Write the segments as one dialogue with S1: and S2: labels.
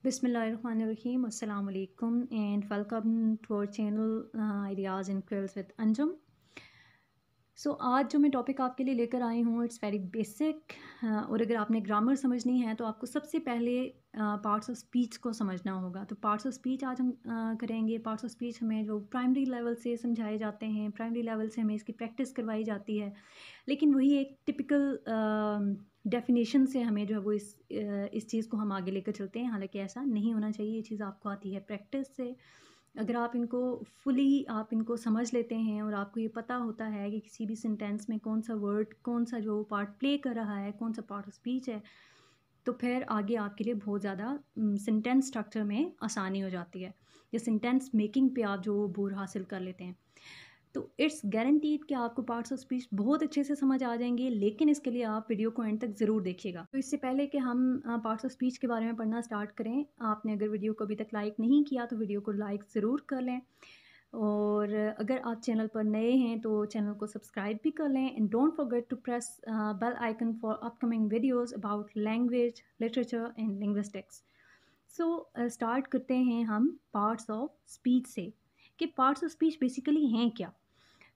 S1: Bismillahirrahmanirrahim. Assalamu alaikum and welcome to our channel Ideas and Quills with Anjum. आज जो मैं topic आपके लिए लेकर आई हूँ इट्स वेरी बेसिक और अगर आपने ग्रामर समझनी है तो आपको सबसे पहले पार्ट्स ऑफ स्पीच को समझना होगा। तो पार्ट्स ऑफ स्पीच आज हम करेंगे। पार्ट्स ऑफ स्पीच हमें जो प्राइमरी लेवल से समझाए जाते हैं, प्राइमरी लेवल से हमें इसकी प्रैक्टिस करवाई जाती है, लेकिन वही एक टिपिकल डेफिनेशन से हमें जो है वो इस चीज़ को हम आगे लेकर चलते हैं। हालांकि ऐसा नहीं होना चाहिए, ये चीज़ आपको आती है प्रैक्टिस से। अगर आप इनको फुली आप इनको समझ लेते हैं और आपको ये पता होता है कि किसी भी सेंटेंस में कौन सा वर्ड, कौन सा जो पार्ट प्ले कर रहा है, कौन सा पार्ट ऑफ स्पीच है, तो फिर आगे आपके लिए बहुत ज़्यादा सेंटेंस स्ट्रक्चर में आसानी हो जाती है या सेंटेंस मेकिंग पे आप जो बोर हासिल कर लेते हैं। तो इट्स गारंटीड कि आपको पार्ट्स ऑफ स्पीच बहुत अच्छे से समझ आ जाएंगे, लेकिन इसके लिए आप वीडियो को एंड तक ज़रूर देखिएगा। तो इससे पहले कि हम पार्ट्स ऑफ स्पीच के बारे में पढ़ना स्टार्ट करें, आपने अगर वीडियो को अभी तक लाइक नहीं किया तो वीडियो को लाइक ज़रूर कर लें, और अगर आप चैनल पर नए हैं तो चैनल को सब्सक्राइब भी कर लें। And don't forget to press bell icon for upcoming videos about language, literature and linguistics. Start करते हैं हम पार्ट्स ऑफ स्पीच से कि पार्ट्स ऑफ स्पीच बेसिकली हैं क्या।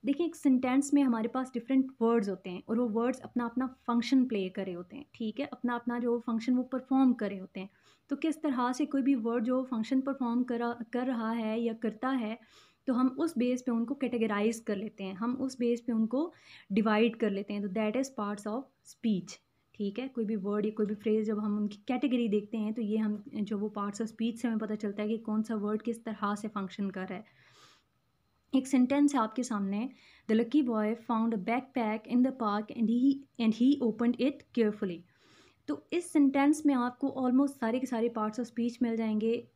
S1: देखिए, एक सेंटेंस में हमारे पास डिफरेंट वर्ड्स होते हैं और वो वर्ड्स अपना अपना फंक्शन प्ले करे होते हैं, ठीक है, अपना अपना जो फंक्शन वो परफॉर्म करे होते हैं। तो किस तरह से कोई भी वर्ड जो फंक्शन परफॉर्म कर रहा है या करता है, तो हम उस बेस पे उनको कैटेगराइज कर लेते हैं, हम उस बेस पे उनको डिवाइड कर लेते हैं। तो that is parts of speech, ठीक है। कोई भी वर्ड या कोई भी फ्रेज़ जब हम उनकी कैटेगरी देखते हैं तो ये हम जो वो पार्ट्स ऑफ स्पीच से हमें पता चलता है कि कौन सा वर्ड किस तरह से फंक्शन कर रहा है। एक सेंटेंस है आपके सामने, the lucky boy found a backpack in the park and he opened it carefully. तो इस सेंटेंस में आपको ऑलमोस्ट सारे के सारे पार्ट्स ऑफ स्पीच मिल जाएंगे।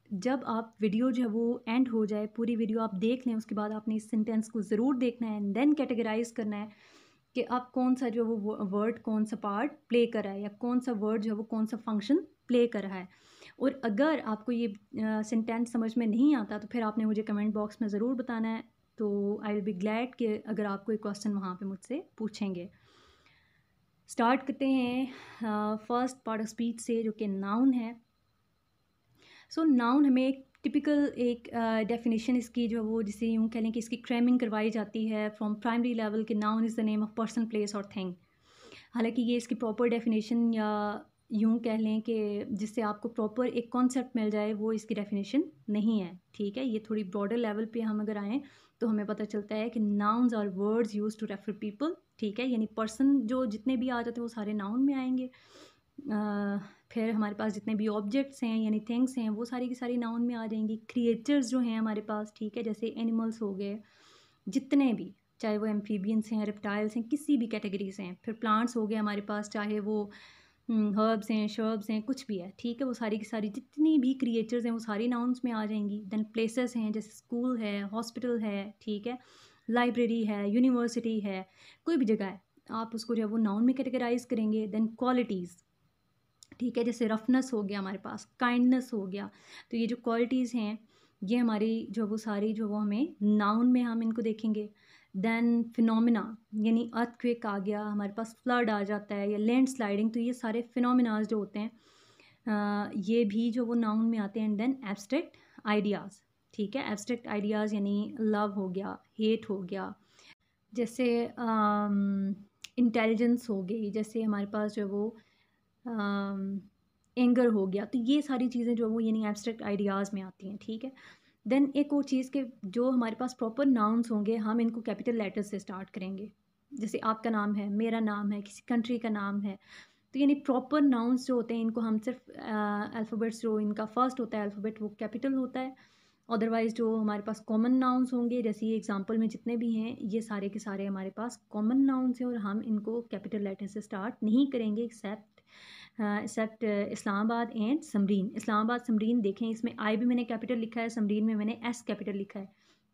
S1: जब आप वीडियो जो है वो एंड हो जाए, पूरी वीडियो आप देख लें, उसके बाद आपने इस सेंटेंस को ज़रूर देखना है एंड देन कैटेगराइज करना है कि आप कौन सा जो वो वर्ड कौन सा पार्ट प्ले कर रहा है या कौन सा वर्ड जो है वो कौन सा फंक्शन प्ले कर रहा है। और अगर आपको ये सेंटेंस समझ में नहीं आता तो फिर आपने मुझे कमेंट बॉक्स में ज़रूर बताना है, तो आई विल बी ग्लैड कि अगर आप कोई क्वेश्चन वहाँ पे मुझसे पूछेंगे। स्टार्ट करते हैं फर्स्ट पार्ट ऑफ स्पीच से, जो कि नाउन है। नाउन हमें एक टिपिकल एक डेफिनेशन इसकी जो वो जिसे यूँ कह लें कि इसकी क्रेमिंग करवाई जाती है फ्रॉम प्राइमरी लेवल कि noun is the name of person, place और थिंग। हालांकि ये इसकी प्रॉपर डेफिनेशन या यूँ कह लें कि जिससे आपको प्रॉपर एक कॉन्सेप्ट मिल जाए, वो इसकी डेफिनेशन नहीं है, ठीक है। ये थोड़ी ब्रॉडर लेवल पे हम अगर आएँ तो हमें पता चलता है कि nouns are words use to refer people, ठीक है। यानी पर्सन जो जितने भी आ जाते हैं वो सारे नाउन में आएंगे। फिर हमारे पास जितने भी ऑब्जेक्ट्स हैं यानी थिंग्स हैं वो सारी की सारी नाउन में आ जाएंगी। क्रिएचर्स जो हैं हमारे पास, ठीक है, जैसे एनिमल्स हो गए जितने भी, चाहे वो एम्फीबियंस हैं, रेप्टाइल्स हैं, किसी भी कैटेगरी से हैं। फिर प्लांट्स हो गए हमारे पास, चाहे वो हर्ब्स हैं, शर्ब्स हैं, कुछ भी है, ठीक है, वो सारी की सारी जितनी भी क्रिएचर्स हैं वो सारी नाउन्स में आ जाएंगी। देन प्लेसेस हैं, जैसे स्कूल है, हॉस्पिटल है, ठीक है, लाइब्रेरी है, यूनिवर्सिटी है, कोई भी जगह है, आप उसको जो है वो नाउन में कैटेगराइज करेंगे। देन क्वालिटीज़, ठीक है, जैसे रफनेस हो गया हमारे पास, काइंडनेस हो गया। तो ये जो क्वालिटीज़ हैं ये हमारी जो वो सारी जो वो हमें नाउन में हम इनको देखेंगे। देन फिनोमिना, यानी अर्थक्वेक आ गया हमारे पास, फ्लड आ जाता है या लैंड स्लाइडिंग, तो ये सारे फिनोमिनाज जो होते हैं ये भी जो वो नाउन में आते हैं। एंड देन एब्स्ट्रैक्ट आइडियाज़, ठीक है, एब्स्ट्रैक्ट आइडियाज़ यानी लव हो गया, हेट हो गया, जैसे इंटेलिजेंस हो गई, जैसे हमारे पास जो वो एंगर हो गया। तो ये सारी चीज़ें जो वो यानी एब्स्ट्रैक्ट आइडियाज़ में आती हैं, ठीक है। देन एक और चीज़ के जो हमारे पास प्रॉपर नाउन्स होंगे, हम इनको कैपिटल लेटर्स से स्टार्ट करेंगे। जैसे आपका नाम है, मेरा नाम है, किसी कंट्री का नाम है, तो यानी प्रॉपर नाउन्स जो होते हैं इनको हम सिर्फ अल्फ़ाबेट्स, जो इनका फर्स्ट होता है अल्फ़ाबेट वो कैपिटल होता है। अदरवाइज़ जो हमारे पास कॉमन नाउन्स होंगे, जैसे ये एग्जांपल में जितने भी हैं ये सारे के सारे हमारे पास कॉमन नाउन्स हैं और हम इनको कैपिटल लेटर से स्टार्ट नहीं करेंगे एक्सेप्ट इस्लामाबाद एंड समरीन। इस्लामाबाद समरीन देखें, इसमें आई भी मैंने कैपिटल लिखा है, समरीन में मैंने एस कैपिटल लिखा है,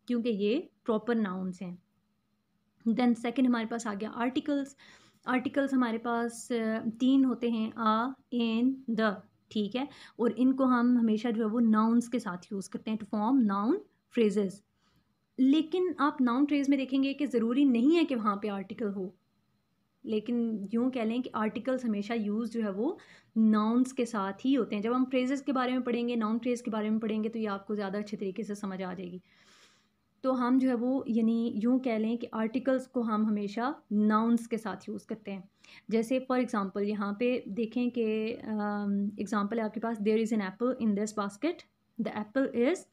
S1: क्योंकि ये प्रॉपर नाउन्स हैं। देन सेकंड हमारे पास आ गया आर्टिकल्स। आर्टिकल्स हमारे पास तीन होते हैं, आ, एन, द, ठीक है, और इनको हम हमेशा जो है वो नाउन्स के साथ यूज़ करते हैं टू फॉर्म नाउन फ्रेजेस। लेकिन आप नाउन फ्रेज में देखेंगे कि ज़रूरी नहीं है कि वहाँ पे आर्टिकल हो, लेकिन यूँ कह लें कि आर्टिकल्स हमेशा यूज़ जो है वो नाउन्स के साथ ही होते हैं। जब हम फ्रेजेस के बारे में पढ़ेंगे, नाउन फ्रेज के बारे में पढ़ेंगे, तो ये आपको ज़्यादा अच्छे तरीके से समझ आ जाएगी। तो हम जो है वो यानी यूँ कह लें कि आर्टिकल्स को हम हमेशा नाउन्स के साथ यूज़ करते हैं। जैसे फॉर एग्ज़ाम्पल यहाँ पे देखें कि एग्ज़ाम्पल है आपके पास, there is an apple in this basket, the apple is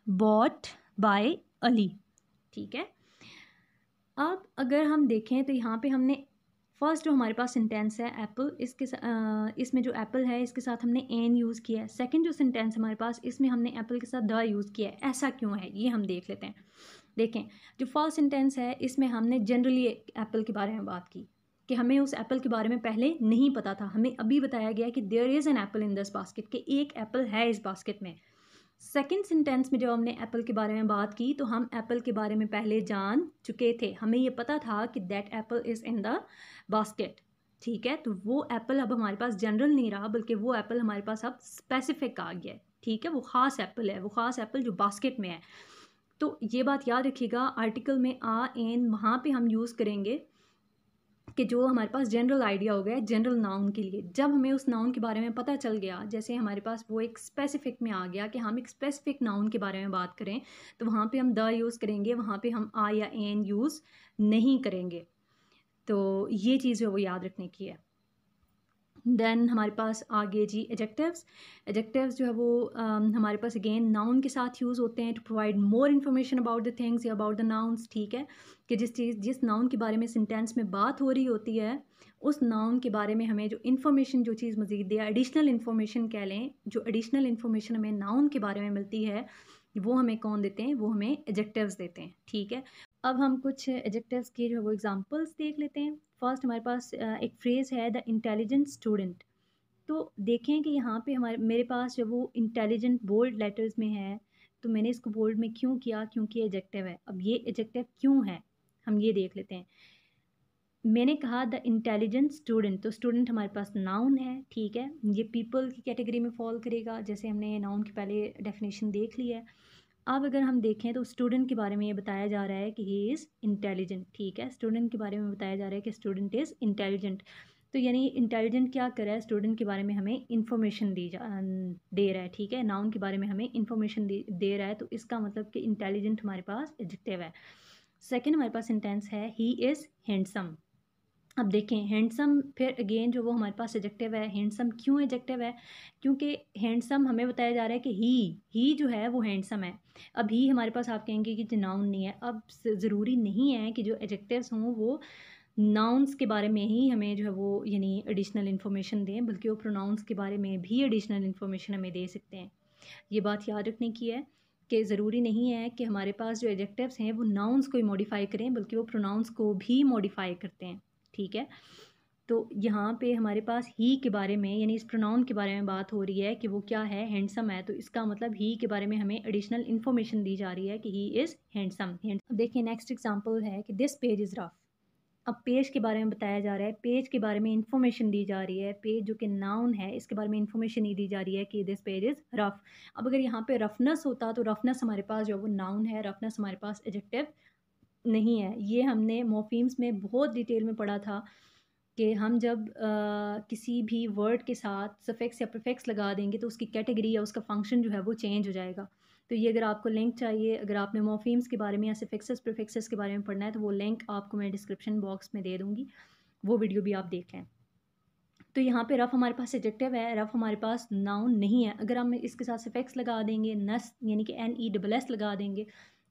S1: bought by Ali. ठीक है, अब अगर हम देखें तो यहाँ पे हमने फर्स्ट जो हमारे पास सेंटेंस है एप्पल, इसमें जो एप्पल है इसके साथ हमने एन यूज़ किया है। सेकंड जो सेंटेंस हमारे पास, इसमें हमने एप्पल के साथ द यूज़ किया है। ऐसा क्यों है ये हम देख लेते हैं। देखें, जो फर्स्ट सेंटेंस है इसमें हमने जनरली एप्पल के बारे में बात की कि हमें उस एप्पल के बारे में पहले नहीं पता था। हमें अभी बताया गया कि there is an apple in this basket, कि एक एप्पल है इस बास्केट में। सेकेंड सेंटेंस में जब हमने एप्पल के बारे में बात की तो हम एप्पल के बारे में पहले जान चुके थे। हमें ये पता था कि that Apple is in the basket. ठीक है, तो वो एप्पल अब हमारे पास जनरल नहीं रहा, बल्कि वो एप्पल हमारे पास अब स्पेसिफिक आ गया है। ठीक है, वो ख़ास एप्पल है, वो ख़ास एप्पल जो बास्केट में है। तो ये बात याद रखिएगा, आर्टिकल में आ एन वहाँ पे हम यूज़ करेंगे कि जो हमारे पास जनरल आइडिया हो गया है जनरल नाउन के लिए। जब हमें उस नाउन के बारे में पता चल गया, जैसे हमारे पास वो एक स्पेसिफिक में आ गया कि हम एक स्पेसिफिक नाउन के बारे में बात करें, तो वहाँ पे हम द यूज़ करेंगे, वहाँ पे हम आ या एन यूज़ नहीं करेंगे। तो ये चीज़ है वो याद रखने की है। देन हमारे पास आगे जी एडजेक्टिव्स। एडजेक्टिव्स जो है वो हमारे पास अगेन नाउन के साथ यूज़ होते हैं to provide more information about the things या अबाउट द नाउन्स। ठीक है, कि जिस नाउन के बारे में सेंटेंस में बात हो रही होती है, उस नाउन के बारे में हमें जो इन्फॉर्मेशन, जो चीज़ मज़ीद या एडिशनल इन्फॉर्मेशन कह लें, जो एडिशनल इन्फॉर्मेशन हमें नाउन के बारे में मिलती है, वो हमें कौन देते हैं? वो हमें एडजेक्टिव्स देते हैं। ठीक है, अब हम कुछ एडजेक्टिव्स की जो है वो एग्जांपल्स देख लेते हैं। फर्स्ट हमारे पास एक फ्रेज़ है द इंटेलिजेंट स्टूडेंट। तो देखें कि यहाँ पे मेरे पास जब वो इंटेलिजेंट बोल्ड लेटर्स में है, तो मैंने इसको बोल्ड में क्यों किया? क्योंकि एडजेक्टिव है। अब ये एडजेक्टिव क्यों है, हम ये देख लेते हैं। मैंने कहा द इंटेलिजेंट स्टूडेंट, तो स्टूडेंट हमारे पास नाउन है। ठीक है, ये पीपल की कैटेगरी में फॉल करेगा, जैसे हमने नाउन की पहले डेफिनेशन देख ली है। अब अगर हम देखें तो स्टूडेंट के बारे में ये बताया जा रहा है कि ही इज़ इंटेलिजेंट। ठीक है, स्टूडेंट के बारे में बताया जा रहा है कि स्टूडेंट इज़ इंटेलिजेंट। तो यानी इंटेलिजेंट क्या कर रहा है? स्टूडेंट के बारे में हमें इंफॉर्मेशन दे रहा है। ठीक है, नाउन के बारे में हमें इंफॉर्मेशन दे रहा है, तो इसका मतलब कि इंटेलिजेंट हमारे पास एडजेक्टिव है। सेकेंड हमारे पास सेंटेंस है ही इज़ हैंडसम। अब देखें हैंडसम, फिर अगेन जो वो हमारे पास एडजेक्टिव है। हैंडसम क्यों एडजेक्टिव है? क्योंकि हैंडसम हमें बताया जा रहा है कि ही जो है वो हैंडसम है। अब ही हमारे पास आप कहेंगे कि जो नाउन नहीं है। अब ज़रूरी नहीं है कि जो एडजेक्टिव्स हों वो नाउन्स के बारे में ही हमें जो है वो यानी एडिशनल इन्फॉर्मेशन दें, बल्कि वो प्रोनाउंस के बारे में भी एडिशनल इन्फॉर्मेशन हमें दे सकते हैं। ये बात याद रखने की है कि ज़रूरी नहीं है कि हमारे पास जो एडजेक्टिव्स हैं वो नाउन्स को ही मॉडिफाई करें, बल्कि वो प्रोनाउंस को भी मॉडिफाई करते हैं। ठीक है, तो यहाँ पे हमारे पास ही के बारे में यानी इस प्रोनाउन के बारे में बात हो रही है कि वो क्या है? हैंडसम है। तो इसका मतलब ही के बारे में हमें एडिशनल इन्फॉर्मेशन दी जा रही है कि ही इज़ हैंडसम। देखिए नेक्स्ट एग्जांपल है कि दिस पेज इज़ रफ। अब पेज के बारे में बताया जा रहा है, पेज के बारे में इंफॉर्मेशन दी जा रही है। पेज जो कि नाउन है, इसके बारे में इंफॉर्मेशन नहीं दी जा रही है कि दिस पेज इज़ रफ। अब अगर यहाँ पे रफनेस होता तो रफनेस हमारे पास जो वो नाउन है, रफनेस हमारे पास एडजेक्टिव नहीं है। ये हमने मॉर्फीम्स में बहुत डिटेल में पढ़ा था कि हम जब किसी भी वर्ड के साथ सफिक्स या प्रीफिक्स लगा देंगे तो उसकी कैटेगरी या उसका फंक्शन जो है वो चेंज हो जाएगा। तो ये अगर आपको लिंक चाहिए, अगर आपने मॉर्फीम्स के बारे में या सफिक्सेस प्रीफिक्सेस के बारे में पढ़ना है, तो वो लिंक आपको मैं डिस्क्रिप्शन बॉक्स में दे दूँगी, वो वीडियो भी आप देख लें। तो यहाँ पे रफ़ हमारे पास एडजेक्टिव है, रफ़ हमारे पास नाउन नहीं है। अगर हम इसके साथ सफिक्स लगा देंगे, नस यानी कि NESS लगा देंगे,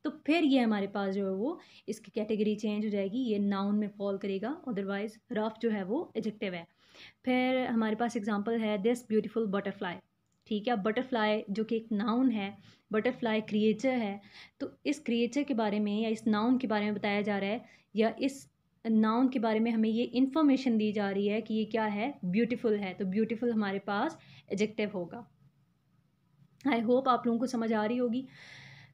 S1: तो फिर ये हमारे पास जो है वो इसकी कैटेगरी चेंज हो जाएगी, ये नाउन में फॉल करेगा। अदरवाइज़ रफ़ जो है वो एडजेक्टिव है। फिर हमारे पास एग्जांपल है दिस ब्यूटीफुल बटरफ्लाई। ठीक है, बटरफ्लाई जो कि एक नाउन है, बटरफ्लाई क्रिएचर है। तो इस क्रिएचर के बारे में या इस नाउन के बारे में बताया जा रहा है, या इस नाउन के बारे में हमें ये इन्फॉर्मेशन दी जा रही है कि ये क्या है? ब्यूटीफुल है। तो ब्यूटीफुल हमारे पास एडजेक्टिव होगा। आई होप आप लोगों को समझ आ रही होगी।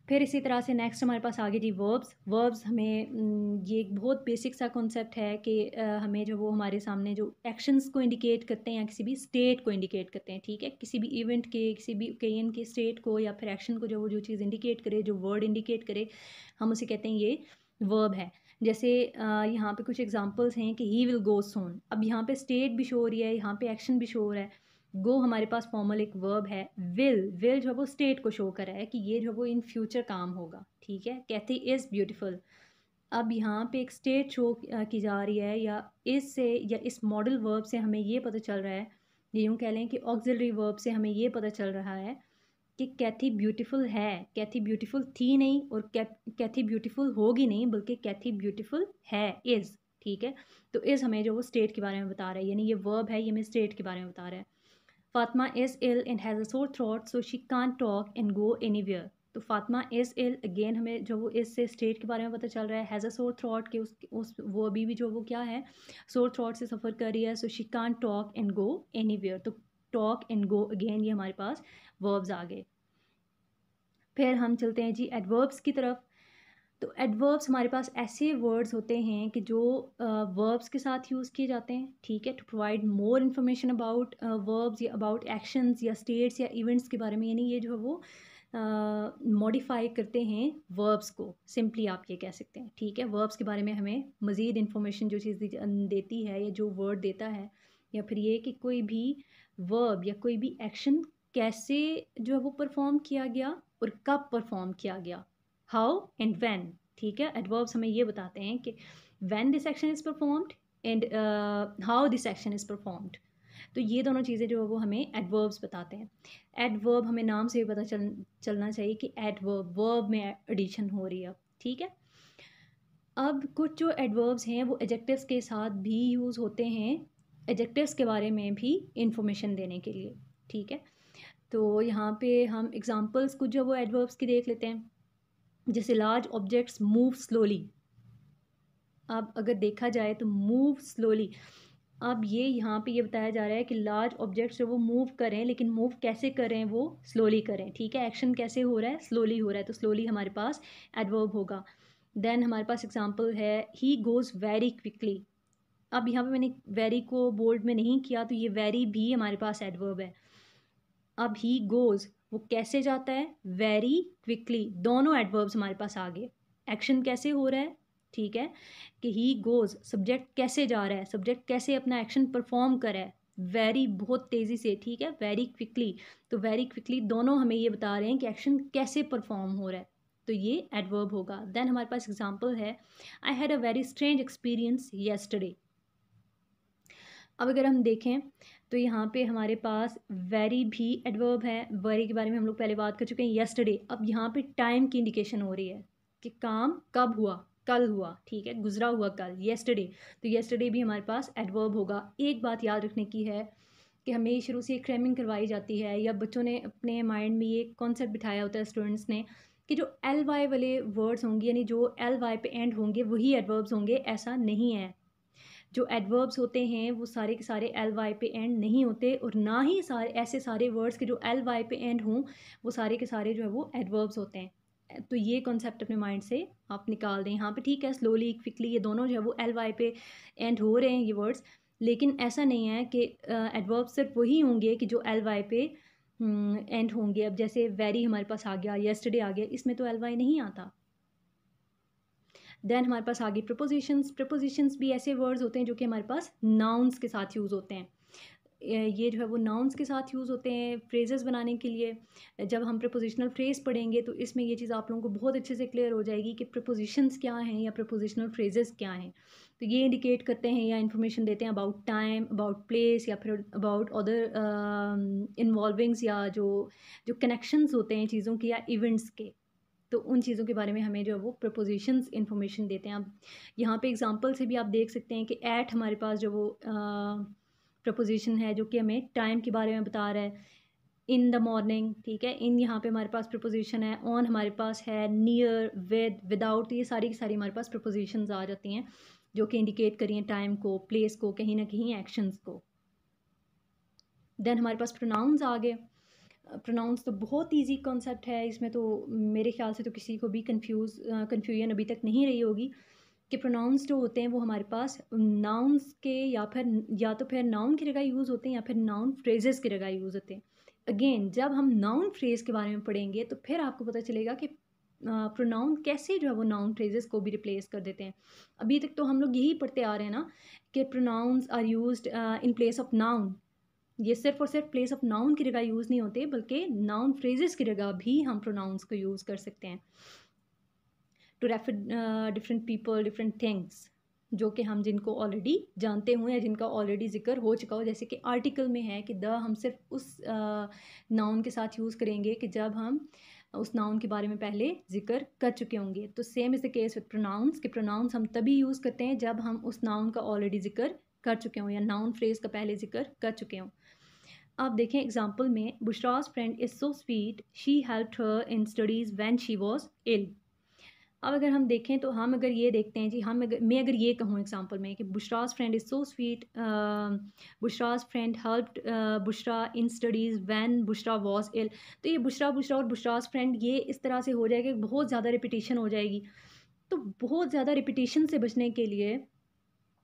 S1: फिर इसी तरह से नेक्स्ट हमारे पास आगे जी वर्ब्स। वर्ब्स हमें ये एक बहुत बेसिक सा कॉन्सेप्ट है कि हमें जो वो हमारे सामने जो एक्शंस को इंडिकेट करते हैं या किसी भी स्टेट को इंडिकेट करते हैं। ठीक है, किसी भी इवेंट के, किसी भी ओकेजन के स्टेट को या फिर एक्शन को जो चीज़ इंडिकेट करे, जो वर्ड इंडिकेट करे, हम उसे कहते हैं ये वर्ब है। जैसे यहाँ पे कुछ एग्जांपल्स हैं कि ही विल गो सून। अब यहाँ पे स्टेट भी शो हो रही है, यहाँ पे एक्शन भी शो हो रहा है। गो हमारे पास फॉर्मल एक वर्ब है। विल जो है वो स्टेट को शो कर रहा है कि ये जो है वो इन फ्यूचर काम होगा, ठीक है। कैथी इज़ ब्यूटीफुल, अब यहाँ पे एक स्टेट शो की जा रही है, या इससे या इस मॉडल वर्ब से हमें ये पता चल रहा है, ये यूँ कह लें कि ऑक्सिलरी वर्ब से हमें ये पता चल रहा है कि कैथी ब्यूटीफुल है। कैथी ब्यूटीफुल थी नहीं और कैथी ब्यूटीफुल होगी नहीं, बल्कि कैथी ब्यूटीफुल है, इज़, ठीक है। तो इज़ हमें जो वो स्टेट के बारे में बता रहा है, यानी ये वर्ब है, ये हमें स्टेट के बारे में बता रहा है। Fatima is ill and has a sore throat so she can't talk and go anywhere. तो फातिमा इज़ इल, अगेन हमें जो वो इज़ से स्टेट के बारे में पता चल रहा है। हैज़ अ सोर थ्रोट के उस वो अभी भी जो वो क्या है, सोर थ्रोट से सफ़र कर रही है। सो she can't talk and go anywhere, तो टॉक एंड गो अगेन ये हमारे पास वर्ब्स आ गए। फिर हम चलते हैं जी एडवर्ब्स की तरफ। तो एडवर्ब्स हमारे पास ऐसे वर्ड्स होते हैं कि जो वर्ब्स के साथ यूज़ किए जाते हैं, ठीक है, to provide more information about verbs या अबाउट एक्शंस या स्टेट्स या इवेंट्स के बारे में, यानी ये जो है वो मॉडिफाई करते हैं वर्ब्स को, सिंपली आप ये कह सकते हैं, ठीक है। वर्ब्स के बारे में हमें मज़ीद इन्फॉर्मेशन जो चीज़ देती है या जो वर्ड देता है, या फिर ये कि कोई भी वर्ब या कोई भी एक्शन कैसे जो है वो परफॉर्म किया गया और कब परफॉर्म किया गया, हाउ एंड व्हेन, ठीक है। एडवर्ब्स हमें ये बताते हैं कि when this action is performed and how this action is performed. तो ये दोनों चीज़ें जो है वो हमें एडवर्ब्स बताते हैं। एडवर्ब हमें नाम से भी पता चलना चाहिए कि एडवर्ब, वर्ब में एडिशन हो रही है, ठीक है। अब कुछ जो एडवर्ब्स हैं वो एडजेक्टिव्स के साथ भी यूज़ होते हैं, एडजेक्टिव्स के बारे में भी इंफॉर्मेशन देने के लिए, ठीक है। तो यहाँ पे हम एग्जांपल्स कुछ जो वो एडवर्ब्स की देख लेते हैं। जैसे लार्ज ऑब्जेक्ट्स मूव स्लोली। अब अगर देखा जाए तो मूव स्लोली, अब ये यहाँ पे ये बताया जा रहा है कि लार्ज ऑब्जेक्ट्स जो वो मूव करें, लेकिन मूव कैसे करें, वो स्लोली करें, ठीक है। एक्शन कैसे हो रहा है, स्लोली हो रहा है, तो स्लोली हमारे पास एडवर्ब होगा। देन हमारे पास एग्जांपल है ही गोज़ वेरी क्विकली। अब यहाँ पे मैंने वेरी को बोल्ड में नहीं किया, तो ये वेरी भी हमारे पास एडवर्ब है। अब ही गोज़, वो कैसे जाता है, वेरी क्विकली, दोनों एडवर्ब्स हमारे पास आ गए। एक्शन कैसे हो रहा है, ठीक है, कि ही गोज़, सब्जेक्ट कैसे जा रहा है, सब्जेक्ट कैसे अपना एक्शन परफॉर्म कर रहा है, वेरी बहुत तेज़ी से, ठीक है, वेरी क्विकली, तो वेरी क्विकली दोनों हमें ये बता रहे हैं कि एक्शन कैसे परफॉर्म हो रहा है, तो ये एडवर्ब होगा। देन हमारे पास एग्जांपल है I had a very strange experience yesterday. अब अगर हम देखें तो यहाँ पे हमारे पास वेरी भी एडवर्ब है। वेरी के बारे में हम लोग पहले बात कर चुके हैं, येस्टरडे। अब यहाँ पे टाइम की इंडिकेशन हो रही है कि काम कब हुआ, कल हुआ, ठीक है, गुजरा हुआ कल, येस्टरडे। तो येस्टरडे भी हमारे पास एडवर्ब होगा। एक बात याद रखने की है कि हमें शुरू से क्रेमिंग करवाई जाती है, या बच्चों ने अपने माइंड में ये कॉन्सेप्ट बिठाया होता है स्टूडेंट्स ने, कि जो एल वाई वाले वर्ड्स होंगे, यानी जो एल वाई पे एंड होंगे वही एडवर्ब्स होंगे। ऐसा नहीं है। जो एडवर्ब्स होते हैं वो सारे के सारे एल वाई पे एंड नहीं होते, और ना ही सारे ऐसे सारे वर्ड्स के जो एल वाई पे एंड हों वो सारे के सारे जो है वो एडवर्ब्स होते हैं। तो ये कॉन्सेप्ट अपने माइंड से आप निकाल दें। यहाँ पे ठीक है, स्लोली, क्विकली, ये दोनों जो है वो एल वाई पे एंड हो रहे हैं ये वर्ड्स, लेकिन ऐसा नहीं है कि एडवर्ब्स सिर्फ वही होंगे कि जो एल वाई पे एंड होंगे। अब जैसे वेरी हमारे पास आ गया, येस्टरडे आ गया, इसमें तो एल वाई नहीं आता। देन हमारे पास आगे प्रपोजिशंस। प्रपोजिशंस भी ऐसे वर्ड्स होते हैं जो कि हमारे पास नाउन्स के साथ यूज़ होते हैं। ये जो है वो नाउन्स के साथ यूज़ होते हैं फ्रेजेस बनाने के लिए। जब हम प्रपोजिशनल फ्रेज़ पढ़ेंगे तो इसमें ये चीज़ आप लोगों को बहुत अच्छे से क्लियर हो जाएगी कि प्रपोजिशंस क्या हैं या प्रपोजिशनल फ्रेजेस क्या हैं। तो ये इंडिकेट करते हैं या इन्फॉर्मेशन देते हैं अबाउट टाइम, अबाउट प्लेस, या फिर अबाउट अदर इन्वॉल्विंग्स, या जो जो कनेक्शंस होते हैं चीज़ों के या इवेंट्स के, तो उन चीज़ों के बारे में हमें जो है वो प्रपोजिशंस इन्फॉर्मेशन देते हैं। अब यहाँ पे एग्जांपल से भी आप देख सकते हैं कि एट हमारे पास जो वो प्रपोजिशन है जो कि हमें टाइम के बारे में बता रहा है। इन द मॉर्निंग, ठीक है, इन यहाँ पे हमारे पास प्रपोजिशन है। ऑन हमारे पास है, नियर, विद, विदाउट, तो ये सारी की सारी हमारे पास प्रपोजिशंस आ जाती हैं जो कि इंडिकेट करिए टाइम को, प्लेस को, कहीं ना कहीं एक्शंस को। देन हमारे पास प्रोनाउंस आ गए। प्रोनाउंस तो बहुत इजी कॉन्सेप्ट है, इसमें तो मेरे ख्याल से तो किसी को भी कन्फ्यूजन अभी तक नहीं रही होगी कि प्रोनाउंस जो होते हैं वो हमारे पास नाउन्स के या तो फिर नाउन की जगह यूज़ होते हैं या फिर नाउन फ्रेजेस की जगह यूज़ होते हैं। अगेन जब हम नाउन फ्रेज़ के बारे में पढ़ेंगे तो फिर आपको पता चलेगा कि प्रोनाउन कैसे जो है वो नाउन फ्रेजेस को भी रिप्लेस कर देते हैं। अभी तक तो हम लोग यही पढ़ते आ रहे हैं ना कि pronouns are used in place of noun. ये सिर्फ और सिर्फ प्लेस ऑफ नाउन की जगह यूज़ नहीं होते, बल्कि नाउन फ्रेजेस की जगह भी हम प्रोनाउंस को यूज़ कर सकते हैं to refer different people different things, जो कि हम जिनको ऑलरेडी जानते हों या जिनका ऑलरेडी जिक्र हो चुका हो। जैसे कि आर्टिकल में है कि द हम सिर्फ उस नाउन के साथ यूज़ करेंगे कि जब हम उस नाउन के बारे में पहले जिक्र कर चुके होंगे। तो same is the case with pronouns कि प्रोनाउंस हम तभी यूज़ करते हैं जब हम उस नाउन का ऑलरेडी जिक्र कर चुके हों या नाउन फ्रेज का पहले जिक्र कर चुके हों। आप देखें एग्जाम्पल में, Bushra's friend is so sweet, she helped her in studies when she was ill. अब अगर हम देखें तो हम अगर ये देखते हैं जी, मैं अगर ये कहूँ एग्जांपल में कि Bushra's friend is so sweet, Bushra's friend helped Bushra in studies when Bushra was ill. तो ये बुशरा बुशरा और बुशराज फ्रेंड ये इस तरह से हो जाएगा, बहुत ज़्यादा रिपीटेशन हो जाएगी। तो बहुत ज़्यादा रिपीटेशन से बचने के लिए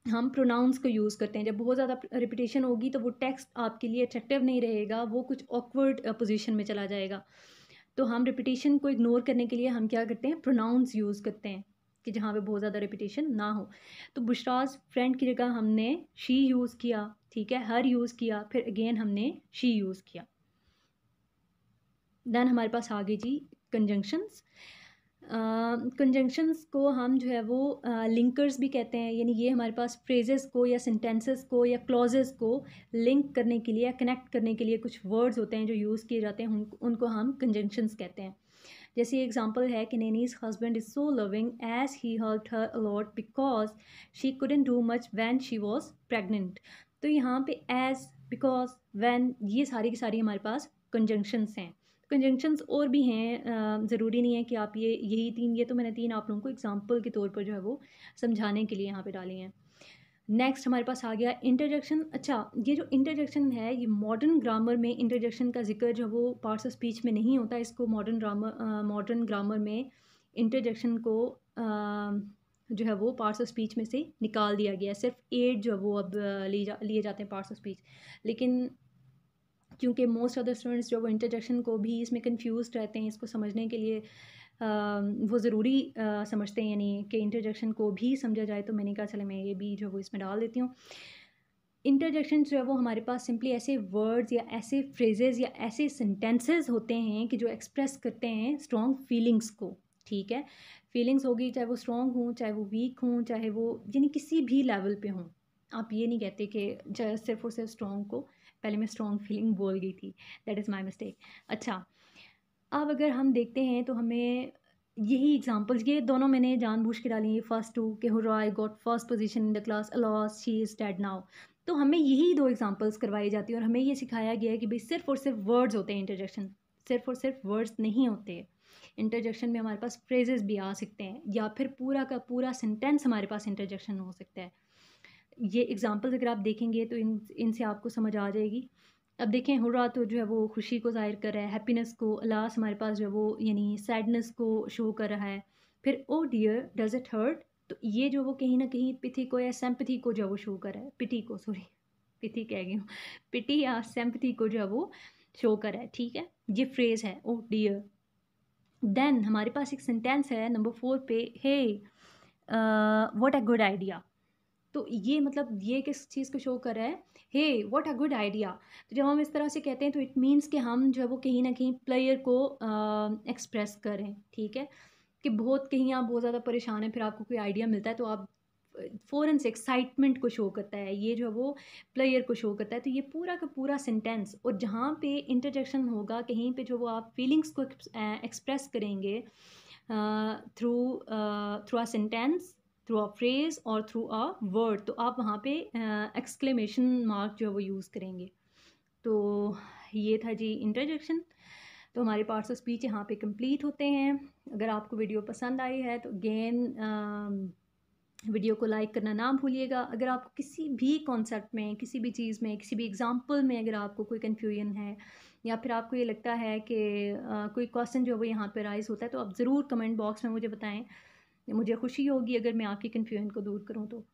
S1: हम प्रोनाउंस को यूज़ करते हैं। जब बहुत ज़्यादा रिपीटेशन होगी तो वो टेक्स्ट आपके लिए अट्रैक्टिव नहीं रहेगा, वो कुछ ऑकवर्ड पोजीशन में चला जाएगा। तो हम रिपीटेशन को इग्नोर करने के लिए हम क्या करते हैं, प्रोनाउंस यूज़ करते हैं कि जहाँ पे बहुत ज़्यादा रिपीटेशन ना हो। तो बुशराज फ्रेंड की जगह हमने शी यूज़ किया, ठीक है, हर यूज़ किया, फिर अगेन हमने शी यूज़ किया। देन हमारे पास आ गई जी कंजंक्शंस। कंजंक्शंस को हम जो है वो लिंकर्स भी कहते हैं, यानी ये हमारे पास फ्रेजेस को या सेंटेंसेस को या क्लॉजेस को लिंक करने के लिए या कनेक्ट करने के लिए कुछ वर्ड्स होते हैं जो यूज़ किए जाते हैं, उनको हम कंजंक्शंस कहते हैं। जैसे एग्जांपल है कि nanny's husband is so loving as he helped her a lot because she couldn't do much when she was pregnant. तो यहाँ पे एज, बिकॉज, व्हेन, ये सारी की सारी हमारे पास कंजंक्शंस हैं। कंजंक्शंस और भी हैं, ज़रूरी नहीं है कि आप यही तीन, ये तो मैंने तीन आप लोगों को एग्जांपल के तौर पर जो है वो समझाने के लिए यहाँ पे डाली हैं। नेक्स्ट हमारे पास आ गया इंटरजेक्शन। अच्छा, ये जो इंटरजेक्शन है, ये मॉडर्न ग्रामर में इंटरजेक्शन का जिक्र जो वो पार्ट्स ऑफ स्पीच में नहीं होता। इसको मॉडर्न ग्रामर में इंटरजेक्शन को जो है वो पार्ट्स ऑफ स्पीच में से निकाल दिया गया है। सिर्फ एड जो है वो अब लिए जाते हैं पार्ट्स ऑफ स्पीच। लेकिन क्योंकि मोस्ट ऑफ द स्टूडेंट्स जो वो इंटरजेक्शन को भी इसमें कंफ्यूज रहते हैं, इसको समझने के लिए वो ज़रूरी समझते हैं, यानी कि इंटरजेक्शन को भी समझा जाए, तो मैंने कहा चले मैं ये भी जो वो इसमें डाल देती हूँ। इंटरजेक्शन जो है वो हमारे पास सिंपली ऐसे वर्ड्स या ऐसे फ्रेजेस या ऐसे सेंटेंसेस होते हैं कि जो एक्सप्रेस करते हैं स्ट्रॉन्ग फीलिंग्स को, ठीक है। फीलिंग्स होगी, चाहे वो स्ट्रॉन्ग हों, चाहे वो वीक हों, चाहे वो यानी किसी भी लेवल पे हों। आप ये नहीं कहते कि सिर्फ और सिर्फ स्ट्रॉन्ग को, पहले मैं स्ट्रॉन्ग फीलिंग बोल गई थी, दैट इज़ माई मिस्टेक। अच्छा, अब अगर हम देखते हैं तो हमें यही एग्जांपल्स, ये दोनों मैंने जानबूझ के डाली हैं, फर्स्ट टू कि hurrah I got first position in the class, alas she is dead now. तो हमें यही दो एग्जांपल्स करवाई जाती हैं और हमें ये सिखाया गया है कि भाई सिर्फ और सिर्फ वर्ड्स होते हैं इंटरजेक्शन, सिर्फ और सिर्फ वर्ड्स नहीं होते। इंटरजेक्शन में हमारे पास फ्रेजेस भी आ सकते हैं या फिर पूरा का पूरा सेंटेंस हमारे पास इंटरजेक्शन हो सकता है। ये एग्जांपल्स अगर आप देखेंगे तो इनसे आपको समझ आ जाएगी। अब देखें, हुर्रा तो जो है वो खुशी को ज़ाहिर कर रहा है, हैप्पीनेस को, अलास हमारे पास जो है वो यानी सैडनेस को शो कर रहा है। फिर ओ डियर डज इट हर्ट, तो ये जो वो कहीं ना कहीं पिथी को या सिंपैथी को जो है वो शो कर रहा है, पिटी को, सॉरी पिथी कह गई हूँ, पिटी या सिंपैथी को जो है वो शो कर रहा है, ठीक है। ये फ्रेज़ है ओ डियर। देन हमारे पास एक सेंटेंस है नंबर 4 पे, hey what a good idea. तो ये मतलब ये किस चीज़ को शो कर रहा है, hey what a good idea. तो जब हम इस तरह से कहते हैं तो इट मीन्स कि हम जो है वो कहीं ना कहीं प्लेयर को एक्सप्रेस करें, ठीक है। कि बहुत कहीं आप बहुत ज़्यादा परेशान हैं, फिर आपको कोई आइडिया मिलता है तो आप फ़ौरन से एक्साइटमेंट को शो करता है, ये जो है वो प्लेयर को शो करता है। तो ये पूरा का पूरा सेंटेंस, और जहाँ पे इंटरजेक्शन होगा कहीं पे जो वो आप फीलिंग्स को एक्सप्रेस करेंगे through through a sentence, through a phrase और थ्रू अ वर्ड, तो आप वहाँ पे एक्सक्लेमेशन मार्क जो है वो यूज़ करेंगे। तो ये था जी इंटरजेक्शन। तो हमारे पार्ट्स ऑफ स्पीच यहाँ पे कंप्लीट होते हैं। अगर आपको वीडियो पसंद आई है तो अगेन वीडियो को लाइक करना ना भूलिएगा। अगर आपको किसी भी कॉन्सेप्ट में, किसी भी चीज़ में, किसी भी एग्जांपल में अगर आपको कोई कन्फ्यूजन है या फिर आपको ये लगता है कि कोई क्वेश्चन जो है वो यहाँ पे राइज होता है, तो आप ज़रूर कमेंट बॉक्स में मुझे बताएं। मुझे खुशी होगी अगर मैं आपकी कन्फ्यूजन को दूर करूँ तो।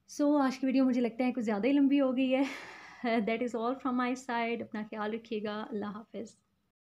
S1: सो आज की वीडियो मुझे लगता है कुछ ज़्यादा ही लंबी हो गई है। That is all from my side. अपना ख्याल रखिएगा। अल्लाह हाफिज़।